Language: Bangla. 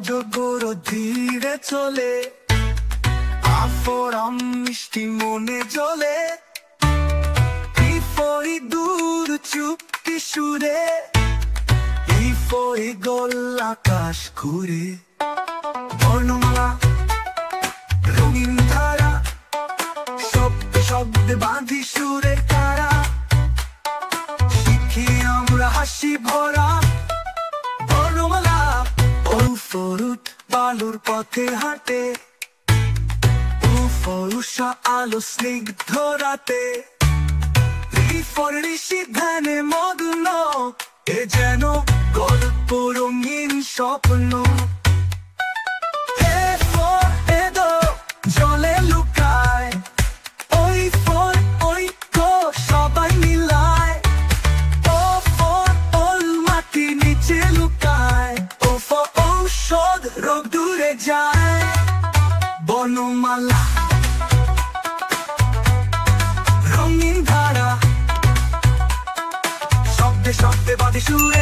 অজগর ধীরে চলে, আফরাম মিষ্টি মনে জ্বলে, ফরি দূর চুপটি সুরে, ফরি গোল আকাশ ঘুরে। বর্ণমালা রঙিন ধারা, শব্দে শব্দে বাঁধি সুরে তারা, শিখি আমরা হাসি ভরা। বর্ণমালা ফরুট বালুর পথে হাঁটে, ফরুষা আলো স্নিগ্ধ রাতে, ঋষি ধ্যানে মগ্ন, এ যেন গল্প রঙিন স্বপ্ন। জলে লুকায় ওই ফল ওই গো সবাই মিলায়, ও ফল ওল মাটি নিচে লুকায়, ও ফল ঔষধ রোগ দূরে যায়। বর্ণমালা রঙিন ধারা, শব্দে শব্দে বাঁধি সুরে